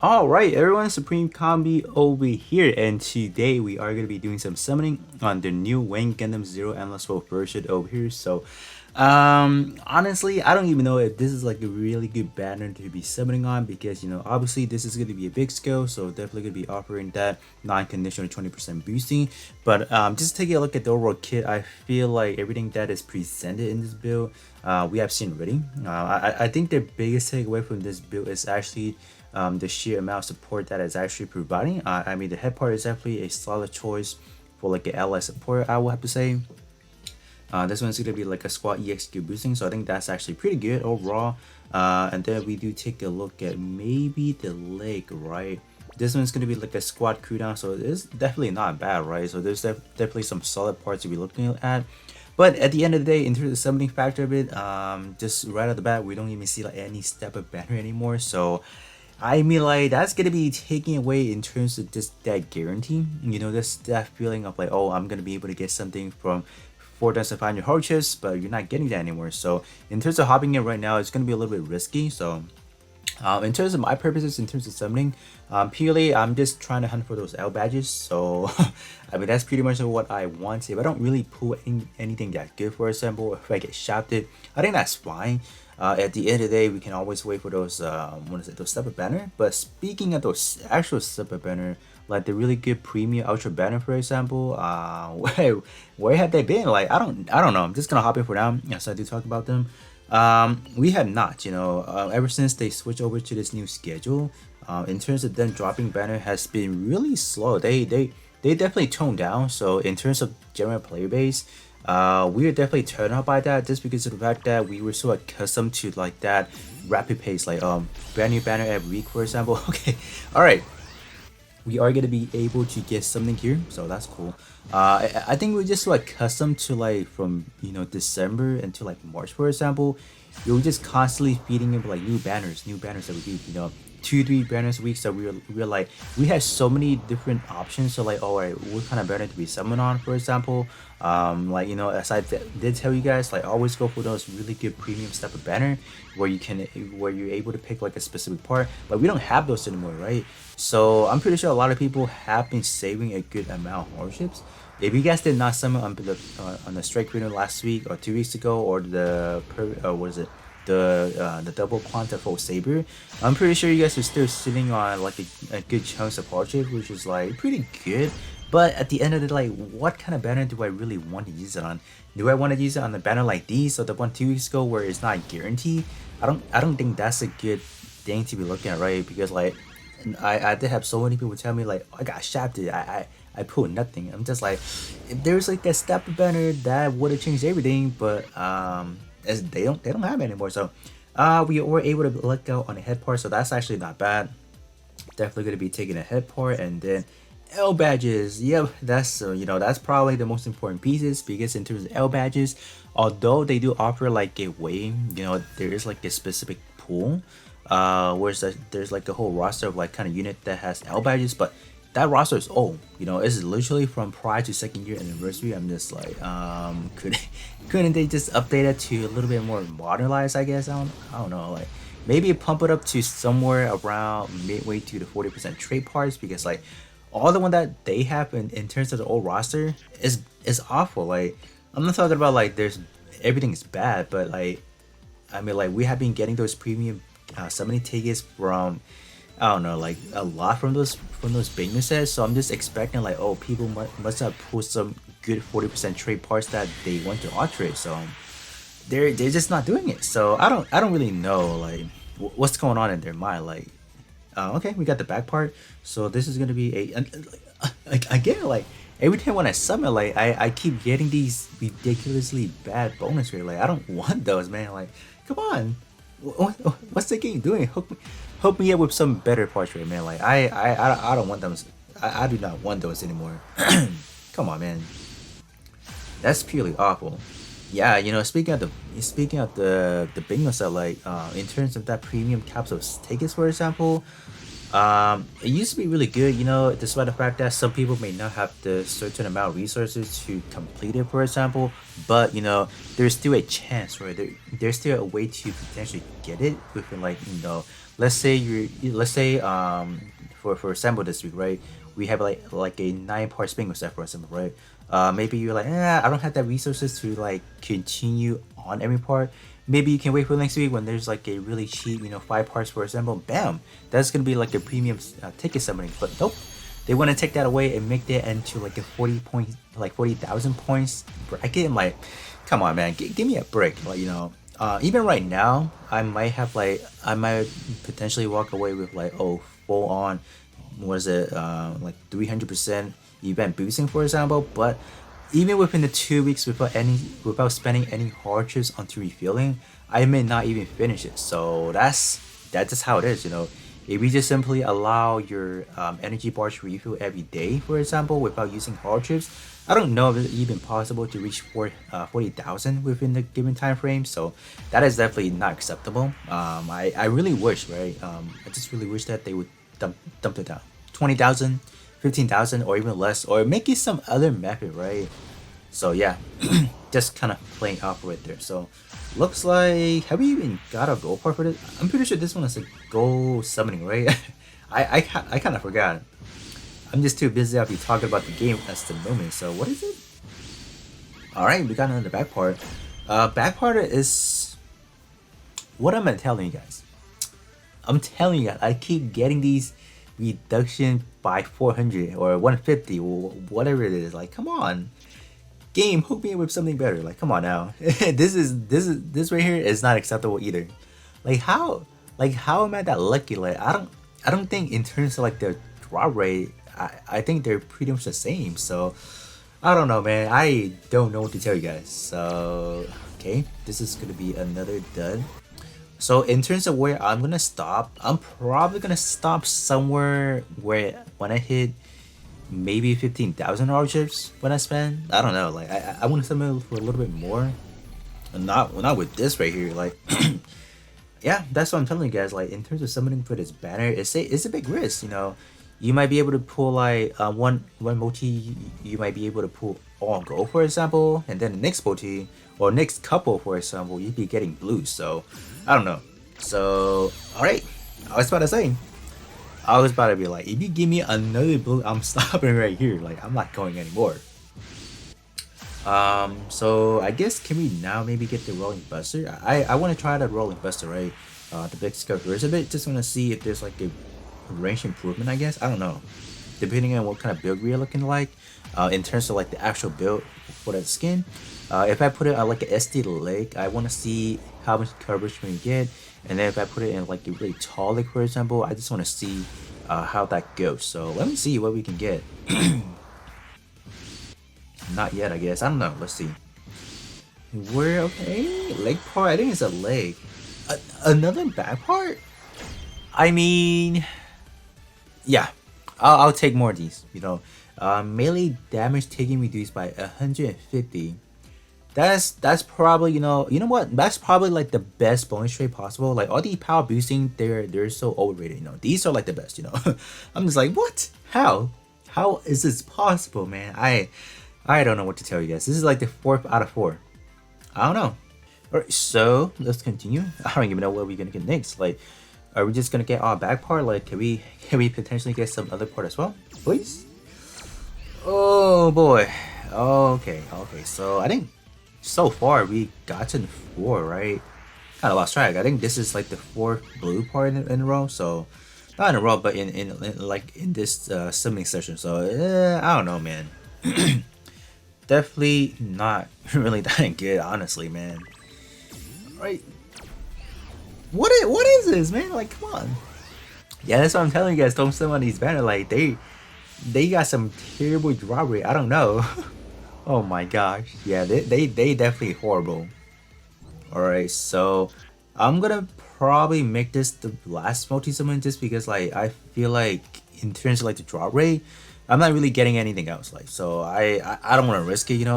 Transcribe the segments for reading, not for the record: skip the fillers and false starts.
Alright everyone, Supreme Combi over here, and today we are going to be doing some summoning on the new Wing Gundam Zero Endless World version over here. So honestly, I don't even know if this is like a really good banner to be summoning on, because obviously this is going to be a big scale, so definitely going to be offering that non-conditional 20% boosting. But just taking a look at the overall kit, I feel like everything that is presented in this build we have seen already. I think the biggest takeaway from this build is actually the sheer amount of support that is actually providing. I mean, the head part is definitely a solid choice for like an ally support, I will have to say. This one's gonna be like a squad EXQ boosting, so I think that's actually pretty good overall. And then we do take a look at maybe the leg, right? This one's gonna be like a squad cooldown, so it's definitely not bad, right? So there's definitely some solid parts to be looking at. But at the end of the day, in terms of the summoning factor of it, just right off the bat, we don't even see like any step up banner anymore. So I mean, like, that's gonna be taken away in terms of just that guarantee. Just that feeling of like, oh, I'm gonna be able to get something from 4,500 hardships, but you're not getting that anymore. So in terms of hopping in right now, it's gonna be a little bit risky. So in terms of my purposes, in terms of summoning, purely I'm just trying to hunt for those L badges. So I mean, that's pretty much what I want. If I don't really pull anything that good, for example, if I get shafted, I think that's fine. At the end of the day, we can always wait for those those separate banner. But speaking of those actual separate banner, like the really good premium ultra banner, for example, where have they been? Like, I don't know. I'm just gonna hop in for now. Yes, I do talk about them. We have not, ever since they switched over to this new schedule. In terms of them dropping banner has been really slow. They definitely toned down. So in terms of general player base, we are definitely turned off by that, just because of the fact that we were so accustomed to like that rapid pace, like brand new banner every week, for example. Okay, all right, we are gonna be able to get something here, so that's cool. I think we're just so accustomed to, like, from December until like March, for example, you're just constantly feeding him like new banners every week. 2 3 banners a week. So we're like, we have so many different options. So like, all right, what kind of banner to be summoned on, for example. Like, as I did tell you guys, like, always go for those really good premium stuff of banner where you're able to pick like a specific part. But we don't have those anymore, right? So I'm pretty sure a lot of people have been saving a good amount of hardships. If you guys did not summon on the strike winner last week or 2 weeks ago, or the what is it, the double quanta full saber, I'm pretty sure you guys are still sitting on like a good chunks of hardship, which is like pretty good. But at the end of the day, like, what kind of banner do I really want to use it on? Do I want to use it on the banner like these, or the one 2 weeks ago where it's not guaranteed? I don't think that's a good thing to be looking at, right? Because like, I did have so many people tell me like, oh, I got shafted. I pulled nothing. I'm just like, if there's like that step banner, that would have changed everything. But as they don't have it anymore. So we were able to let go on the head part, so that's actually not bad. Definitely gonna be taking a head part, and then L badges. Yep, that's that's probably the most important pieces, because in terms of L badges, although they do offer like a way, there is like a specific pool, whereas there's like a whole roster of like kind of unit that has L badges, but that roster is old. It's literally from prior to second year anniversary. I'm just like, couldn't they just update it to a little bit more modernized? I guess I don't know, like, maybe pump it up to somewhere around midway to the 40% trade parts, because like all the one that they have in terms of the old roster is awful. Like, I'm not talking about like there's everything is bad, but like, I mean, like, we have been getting those premium summoning tickets from, I don't know, like a lot from those banger sets. So I'm just expecting like, oh, people must have pulled some good 40% trade parts that they want to alter it. So they're just not doing it. So I don't really know like what's going on in their mind. Like, okay, we got the back part. So this is gonna be like, again, like, every time when I summon, like, I keep getting these ridiculously bad bonus rate. Like, I don't want those, man. Like, come on, what's the game doing? Hook me up with some better parts rate, man. Like, I don't want those. I do not want those anymore. Come on, man. That's purely awful. Yeah, speaking of the bingo set, like, in terms of that premium capsules tickets, for example, it used to be really good, despite the fact that some people may not have the certain amount of resources to complete it, for example. But there's still a chance, right? There's still a way to potentially get it within, like, let's say for example this week, right? We have like a 9 part spin set, for example, right? Maybe you're like, I don't have the resources to like continue on every part. Maybe you can wait for next week when there's like a really cheap, 5 parts, for example. Bam, that's gonna be like a premium ticket summoning. But nope, they want to take that away and make that into like a 40 point, like 40,000 points bracket. I'm like, come on, man, give me a break. Like, even right now, I might potentially walk away with like, oh, full on, was it like 300% event boosting, for example. But even within the 2 weeks, without spending any hardships onto refilling, I may not even finish it. So that's just how it is. If you just simply allow your energy bar to refill every day, for example, without using hardships, I don't know if it's even possible to reach 40,000 within the given time frame. So that is definitely not acceptable. I really wish, right? I just really wish that they would dump it down, 20,000, 15,000, or even less, or make it some other method, right? So yeah, just kind of playing off right there. So looks like, have we even got a gold part for this? I'm pretty sure this one is a gold summoning, right? I kind of forgot. I'm just too busy out here talking about the game at the moment. So what is it? All right, we got another back part. Back part is what am I telling you guys? I'm telling you, I keep getting these reduction by 400 or 150 or whatever it is. Like, come on, game, hook me with something better. Like, come on now. This right here is not acceptable either. Like how am I that lucky? Like I don't think in terms of like the drop rate, I think they're pretty much the same. So I don't know, man. I don't know what to tell you guys. So okay, this is gonna be another dud. So in terms of where I'm gonna stop, I'm probably gonna stop somewhere where when I hit maybe 15,000 chips when I spend. I don't know. Like I want to spend for a little bit more, and not with this right here. Like yeah, that's what I'm telling you guys. Like in terms of summoning for this banner, it's a big risk. You might be able to pull like one multi. You might be able to pull all gold, for example, and then the next multi or next couple, for example, you'd be getting blue. So I don't know. So all right, I was about to say. I was about to be like, if you give me another blue, I'm stopping right here. Like I'm not going anymore. So I guess can we now maybe get the rolling buster? I want to try the rolling buster, right? The big scope version of it. Just want to see if there's like a range improvement, I guess. I don't know, depending on what kind of build we're looking like, in terms of like the actual build for that skin. If I put it on like an SD leg, I want to see how much coverage we get, and then if I put it in like a really tall leg, for example, I just want to see how that goes. So let me see what we can get. Not yet, I guess. I don't know. Let's see. Where, okay, leg part. I think it's a leg. Another back part. I mean, yeah, I'll take more of these. Melee damage taking reduced by 150. That's probably what, that's probably like the best bonus trait possible. Like all the power boosting, they're so overrated. These are like the best. I'm just like, what? How is this possible, man? I don't know what to tell you guys. This is like the 4th out of 4. I don't know. Alright, so let's continue. I don't even know what we're gonna get next. Like, are we just gonna get our back part? Like, can we potentially get some other part as well, please? Oh boy. Okay. So I think so far we gotten 4, right? Kind of lost track. I think this is like the 4th blue part in a row. So not in a row, but in this summoning session. So I don't know, man. Definitely not really that good, honestly, man. Right? What is this, man? Like, come on. Yeah, that's what I'm telling you guys. Don't summon these banners. Like they got some terrible drop rate. I don't know. Oh my gosh. Yeah, they definitely horrible. All right, so I'm gonna probably make this the last multi summon just because like I feel like in terms of like the drop rate, I'm not really getting anything else. Like, so I don't want to risk it,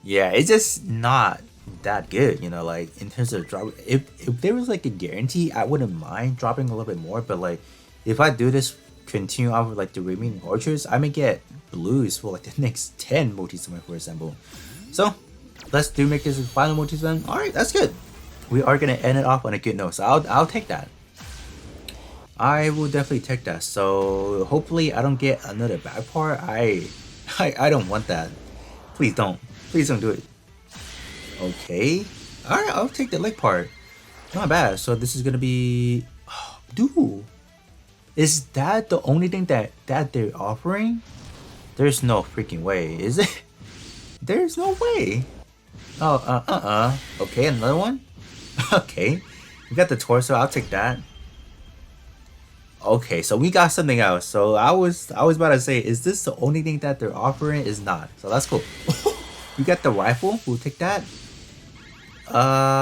Yeah, it's just not that good, like in terms of drop. If there was like a guarantee, I wouldn't mind dropping a little bit more. But like, if I do this, continue off with like the remaining archers, I may get blues for like the next 10 multi summon, for example. So let's make this the final multi summon. All right, that's good. We are gonna end it off on a good note, so I'll take that. I will definitely take that. So hopefully I don't get another back part. I don't want that. Please don't. Please don't do it. Okay. Alright, I'll take the leg part. Not bad. So this is gonna be dude. Is that the only thing that they're offering? There's no freaking way, is it? There's no way. Oh, Okay, another one? Okay. We got the torso, I'll take that. Okay, so we got something else. So I was about to say, is this the only thing that they're offering? Is not. So that's cool. We got the rifle, we'll take that.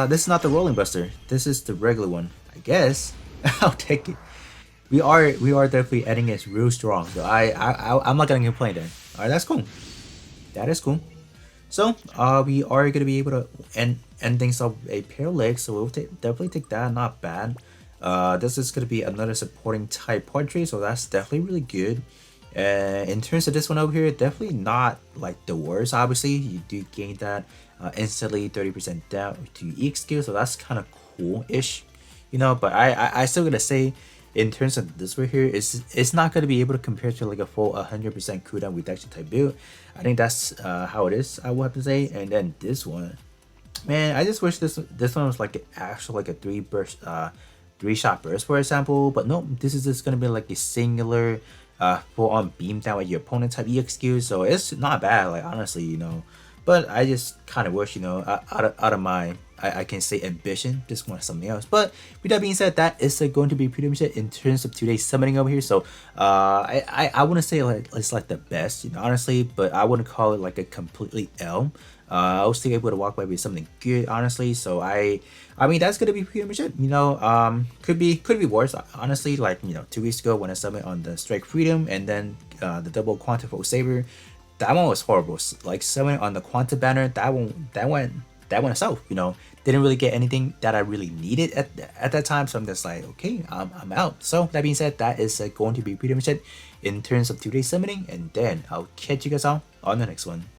This is not the rolling buster. This is the regular one. I guess. I'll take it. We are definitely adding it real strong. So I'm not gonna complain then. Alright, that's cool. That is cool. So we are gonna be able to end things up a pair of legs, so we'll definitely take that. Not bad. This is gonna be another supporting type portrait, so that's definitely really good. In terms of this one over here, definitely not like the worst. Obviously, you do gain that instantly 30% down to EX skill, so that's kind of cool-ish, you know. But I still gonna say, in terms of this right here, it's not gonna be able to compare to like a full 100% cooldown reduction type build. I think that's how it is, I would have to say. And then this one, man, I just wish this one was like actual like a three shot burst, for example. But no, this is just gonna be like a singular full on beam down at your opponent type EXQ. So it's not bad, like honestly, you know. But I just kind of wish, you know, out of my I can say ambition, just want something else. But with that being said, that is going to be pretty much it in terms of today's summoning over here. So I wouldn't say like it's like the best, you know, honestly, but I wouldn't call it like a completely L. I was still able to walk away with something good, honestly. So I mean that's gonna be pretty much it. You know, could be worse, honestly. Like, you know, 2 weeks ago when I summoned on the Strike Freedom and then the double Quantifold Saber, that one was horrible. Like summoning on the Quanta banner, that went south. You know, didn't really get anything that I really needed at that time. So I'm just like, okay, I'm out. So that being said, that is going to be pretty much it in terms of today's summoning, and then I'll catch you guys out on the next one.